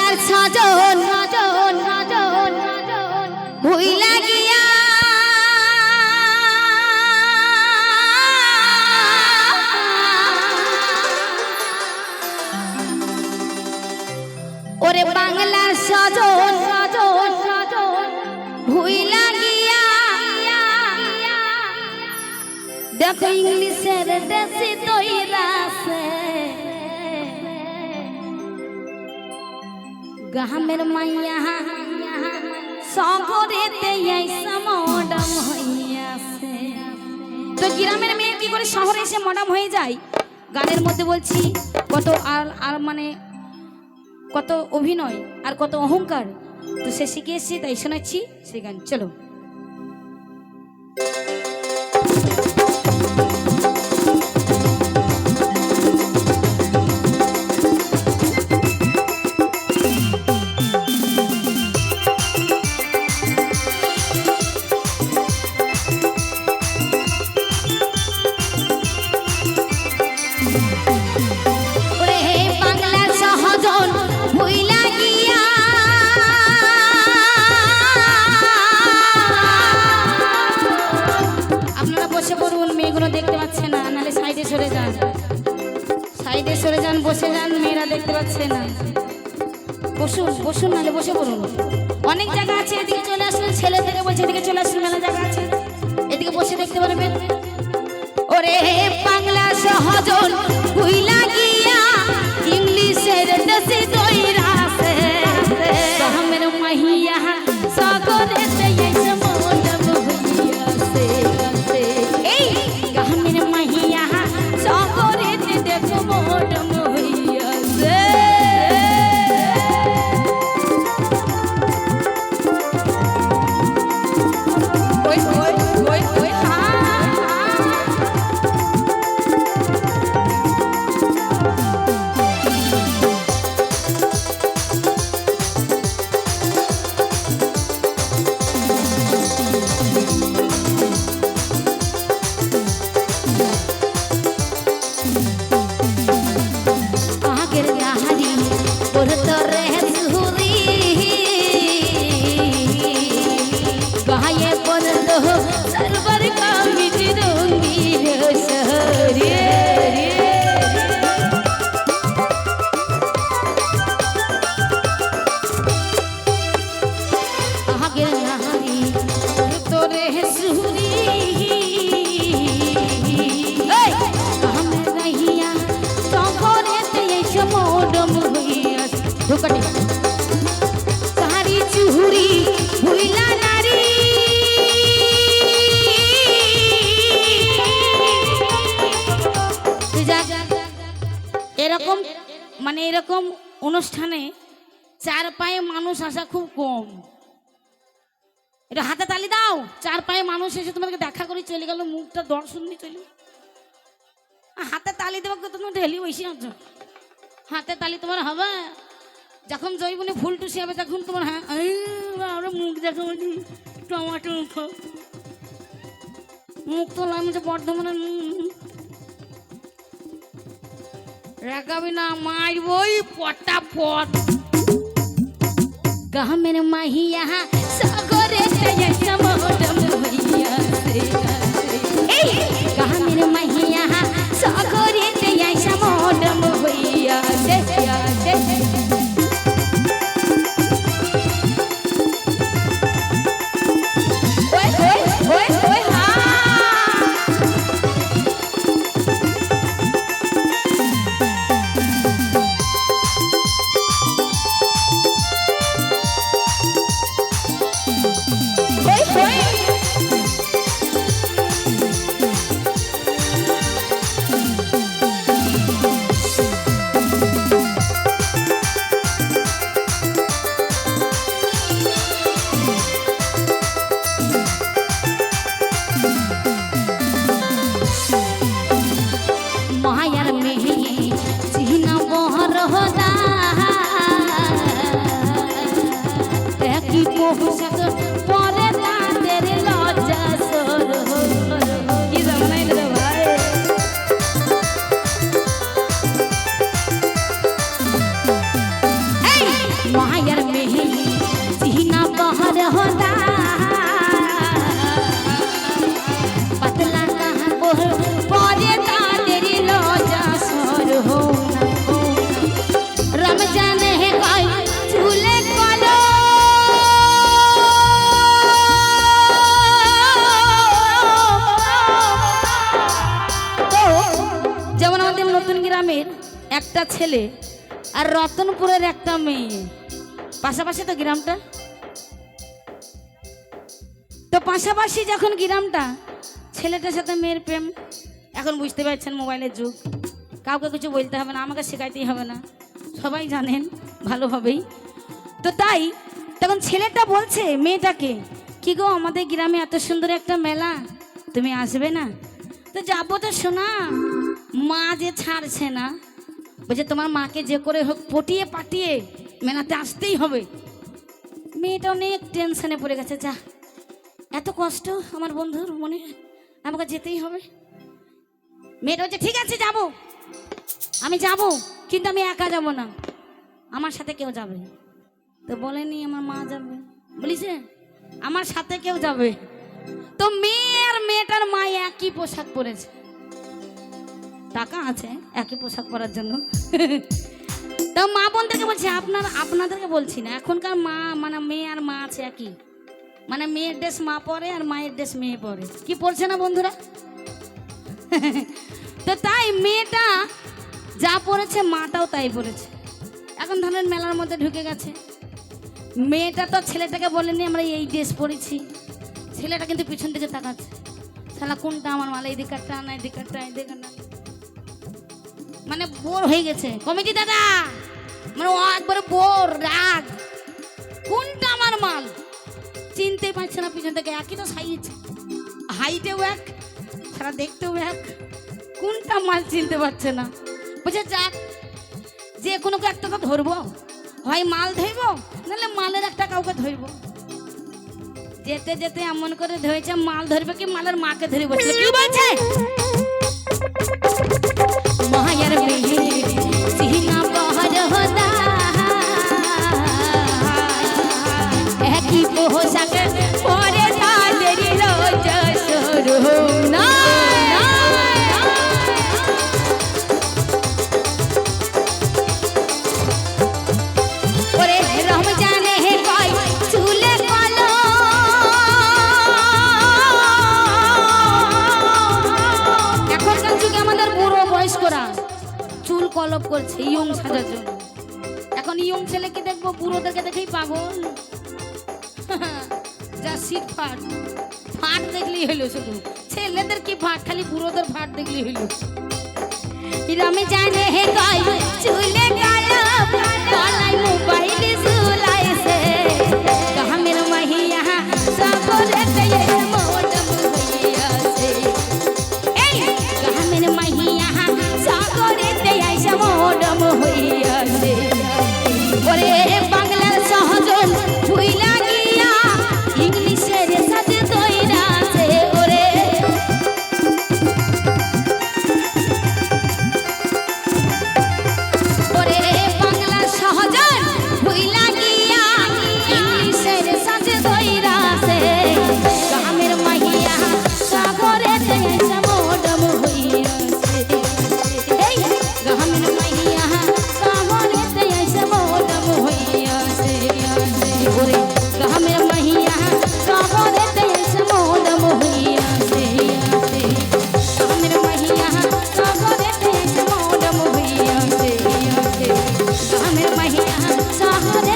বাংলার সাজন সাজন সাজন ভুইলা গিয়া ওরে বাংলার সাজন সাজন সাজন ভুইলা গিয়া দেখো ইংলিশের দেশি তৈরাছে গ্রামের মাইয়া শহরেতে আইসা মডার্ন হইয়াছে। তো গ্রামের মেয়ে কি করে শহরে এসে মডার্ন হয়ে যায়? গানের মধ্যে বলছি কত আর মানে কত অভিনয় আর কত অহংকার, তো সে শিখিয়েছি তাই শোনাচ্ছি সেই গান। চলো। সরে যান, বসে যান, মেয়েরা দেখতে পাচ্ছে না। বসুন বসুন, নাহলে বসে পড়ুন। অনেক জায়গা আছে, এদিকে চলে আসুন। ছেলে থেকে বলছে এদিকে চলে আসুন, মেলা জায়গা আছে, এদিকে বসে দেখতে পারবেন। ওরে বাংলা সহজন ভুইলা গিয়া ইংলিশের দেশে তৈরাছে গ্রামের মাহিয়া সাগরেতে আইসা মডার্ন হইয়াছে। এই গ্রামের মাহিয়া সাগরেতে দেখো মডার্ন হইয়াছে। ওই ওই ওই ওই এরকম মানে এরকম অনুষ্ঠানে চার পায়ে মানুষ আসা খুব কম। এটা হাতে তালি দাও। চার পায়ে মানুষ এসে তোমাকে দেখা করে চলে গেল, মুখটা দর্শন দিয়ে চলে। হাতে তালি দেবো তুমি ঢেলি বসে আছো। হাতে তালি তোমার হবে যখন জৈবনে ফুল টুসি হবে, তখন তোমার হ্যাঁ আমরা মুখ দেখা বলি টমাটো মুখ তোলা আমি বর্ধমানের রাগাবি না, মারবই পটাপট। গ্রামের মাহিয়া সাগরেতে আইসা মডার্ন হইয়াছে। এই গ্রামের মাহিয়া সাগরেতে আইসা মডার্ন হইয়াছে। मायर में सीना बहर होता पतला कहाँ पौधे तेरी लोजा सोर हो रमजान है कोई झूले कोलो যেমন আমাদের নতুন গ্রামের একটা ছেলে আর রতনপুরের একটা মেয়ে পাশাপাশি তো গ্রামটা তো পাশাপাশি যখন গ্রামটা ছেলেটার সাথে মেয়ের প্রেম এখন বুঝতে পারছেন মোবাইলের যুগ কাউকে কিছু বলতে হবে না আমাকে শেখাইতেই হবে না সবাই জানেন ভালোভাবেই তো তাই তখন ছেলেটা বলছে মেয়েটাকে কি গো আমাদের গ্রামে এত সুন্দর একটা মেলা তুমি আসবে না তো যাবো তো শোনা মা যে ছাড়ছে না বলছে তোমার মাকে যে করে হোক পটিয়ে পাটিয়ে মেলাতে আসতেই হবে মেয়েটা অনেক টেনশনে পড়ে গেছে যা এত কষ্ট আমার বন্ধুর মনে আমাকে যেতেই হবে মেয়েটা বলছে ঠিক আছে যাব আমি যাব কিন্তু আমি একা যাব না আমার সাথে কেউ যাবে তো বলেনি আমার মা যাবে বলিছে আমার সাথে কেউ যাবে তো মেয়েটার মা একই পোশাক পরেছে টাকা আছে একই পোশাক পরার জন্য তো মা বোনদেরকে বলছি আপনাদেরকে বলছি না এখনকার মা মানে মেয়ে আর মা আছে একই মানে মেয়ের ড্রেস মা পরে আর মায়ের ড্রেস মেয়ে পরে কি পড়ছে না বন্ধুরা তো তাই মেয়েটা যা পড়েছে মাটাও তাই পড়েছে এখন ধরেন মেলার মধ্যে ঢুকে গেছে মেয়েটা তো ছেলেটাকে বলেনি আমরা এই ড্রেস পরেছি ছেলেটা কিন্তু পিছন দিকে তাকাচ্ছে শালা কোনটা আমার মালা এদিকারটা না এদিকারটা এদিকারটা মানে বোর হয়ে গেছে কমিটি দাদা মানে ও একবারে বোর রাগ কোনটা আমার মাল চিনতে পারছে না পিছন থেকে একই তো সাইজ হাইটেও এক সারা দেখতেও এক কোনটা মাল চিনতে পারছে না বুঝে যাক যে কোনো একটা তো ধরবো হয় মাল ধরবো নাহলে মালের একটা কাউকে ধরবো যেতে যেতে এমন করে ধরেছে মাল ধরবে কি মালের মাকে ধরে বসে কি বলছে মায়ের মেয়ে সিনা বহর হোতা একই পোশাক পরে তাদের রোজা শুরু না ওরে রমজান হে কই চুলে কলো এখনকার যুগে আমাদের বুড়ো বয়স্করা চুল কলপ করছে ইয়ং সাজার জন্য এখন ইয়ং ছেলেকে দেখবো বুড়োদেরকে দেখেই পাগল যা সিট ফাট ফাট দেখলেই হইলো শুধু ছেলেদের কি ফাট খালি বুড়োদের ফাট দেখলেই হইলো রমে জানে হে গায় চুলে গায়া গলায় মোবাইল ঝুলাইছে কহা মের মাহিয়া সাগরে গয়ে মোটম হইয়াছে এই কহা মের মাহিয়া সাগরে গয়ে মোটম হইয়াছে ওরে বাংলার সহজন ভুইলা গিয়া ইংলিশের সাথে দইরাছে ওরে ওরে বাংলার সহজন ভুইলা গিয়া ইংলিশের সাথে দইরাছে গ্রামের মাহিয়া সাগরে দেশে মোডম হইয়াছে এই গ্রামের মাহিয়া সাগরে দেশে মোডম হইয়াছে ওরে গ্রামের মাহিয়া সাগরে দেশে মোডম হইয়াছে গ্রামের মাহিয়া সাগরে দেশে মোডম হইয়াছে গ্রামের মাহিয়া সাগরে